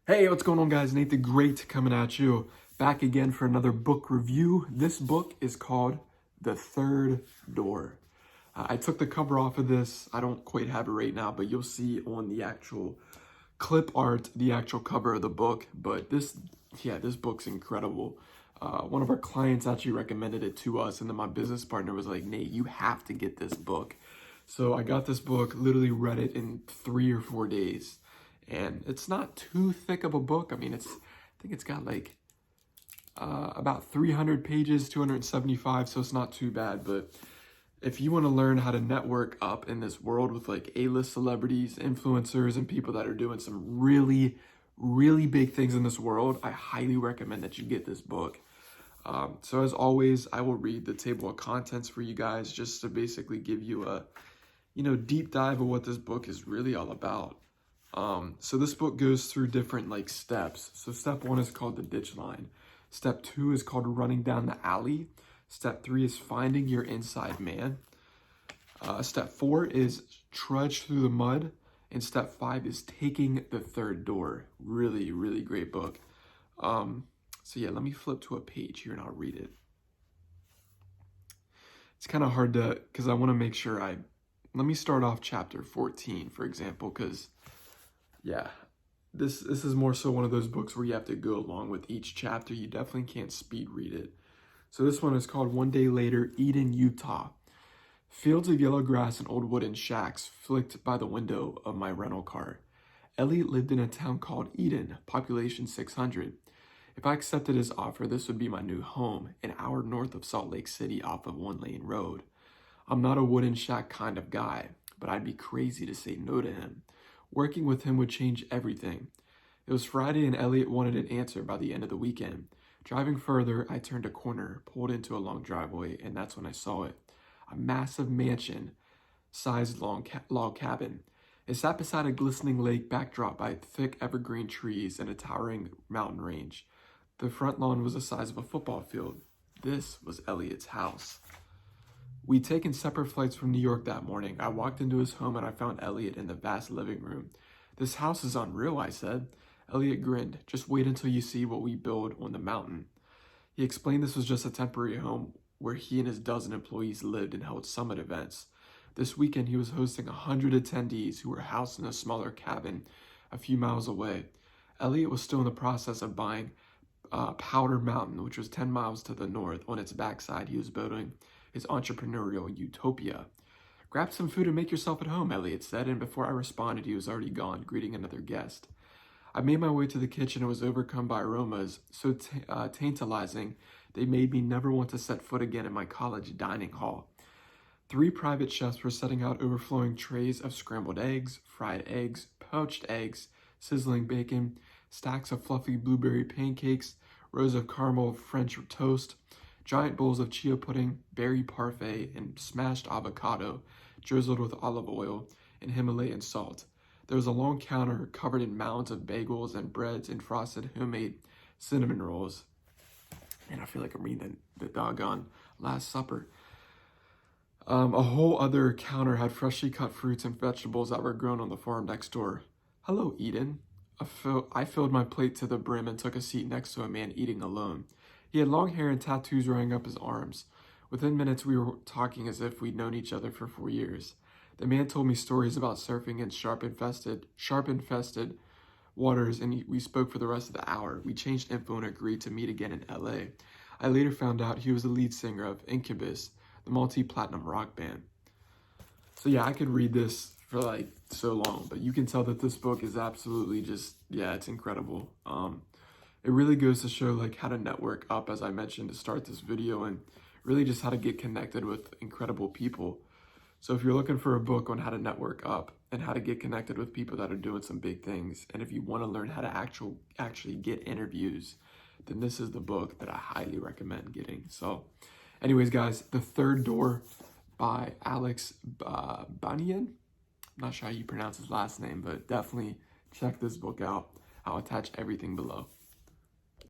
Hey, what's going on, guys? Nate the Great coming at you. Back again for another book review. This book is called The Third Door. I took the cover off of this. I don't quite have it right now, but you'll see on the actual clip art, the actual cover of the book. But this book's incredible. One of our clients actually recommended it to us, and then my business partner was like, Nate, you have to get this book. So I got this book, literally read it in 3 or 4 days. And it's not too thick of a book. I mean, I think it's got like about 300 pages, 275, so it's not too bad. But if you want to learn how to network up in this world with like A-list celebrities, influencers, and people that are doing some really, really big things in this world, I highly recommend that you get this book. So as always, I will read the table of contents for you guys just to basically give you a, deep dive of what this book is really all about. So this book goes through different like steps. So step 1 is called the ditch line. Step 2 is called running down the alley. Step 3 is finding your inside man. Step 4 is trudge through the mud. And step 5 is taking the third door. Really, really great book. So yeah, let me flip to a page here and I'll read it. It's kind of hard to, because I want to make sure let me start off chapter 14, for example, because yeah, this is more so one of those books where you have to go along with each chapter. You definitely can't speed read it. So this one is called One Day Later, Eden, Utah. Fields of yellow grass and old wooden shacks flicked by the window of my rental car. Elliot lived in a town called Eden, population 600. If I accepted his offer, this would be my new home, an hour north of Salt Lake City off of One Lane Road. I'm not a wooden shack kind of guy, but I'd be crazy to say no to him. Working with him would change everything. It was Friday and Elliot wanted an answer by the end of the weekend. Driving further, I turned a corner, pulled into a long driveway, and that's when I saw it. A massive mansion-sized log cabin. It sat beside a glistening lake backdrop by thick evergreen trees and a towering mountain range. The front lawn was the size of a football field. This was Elliots House. We'd taken separate flights from New York that morning. I walked into his home and I found Elliot in the vast living room. This house is unreal, I said. Elliot grinned. Just wait until you see what we build on the mountain. He explained this was just a temporary home where he and his dozen employees lived and held summit events. This weekend, he was hosting 100 attendees who were housed in a smaller cabin a few miles away. Elliot was still in the process of buying Powder Mountain, which was 10 miles to the north. On its backside, he was building his entrepreneurial utopia. Grab some food and make yourself at home, Elliot said, and before I responded, he was already gone, greeting another guest. I made my way to the kitchen and was overcome by aromas so tantalizing they made me never want to set foot again in my college dining hall. 3 private chefs were setting out overflowing trays of scrambled eggs, fried eggs, poached eggs, sizzling bacon, stacks of fluffy blueberry pancakes, rows of caramel French toast, giant bowls of chia pudding, berry parfait, and smashed avocado, drizzled with olive oil and Himalayan salt. There was a long counter covered in mounds of bagels and breads and frosted homemade cinnamon rolls. And I feel like I'm reading the doggone Last Supper. A whole other counter had freshly cut fruits and vegetables that were grown on the farm next door. Hello, Eden. I filled my plate to the brim and took a seat next to a man eating alone. He had long hair and tattoos running up his arms. Within minutes, we were talking as if we'd known each other for 4 years. The man told me stories about surfing in sharp-infested waters, and we spoke for the rest of the hour. We changed info and agreed to meet again in LA. I later found out he was the lead singer of Incubus, the multi-platinum rock band. So yeah, I could read this for like so long, but you can tell that this book is absolutely just, it's incredible. It really goes to show like how to network up, as I mentioned to start this video, and really just how to get connected with incredible people. So if you're looking for a book on how to network up and how to get connected with people that are doing some big things, and if you want to learn how to actually get interviews, then this is the book that I highly recommend getting. So anyways, guys, The Third Door by Alex Banian. I'm not sure how you pronounce his last name, but definitely check this book out. I'll attach everything below.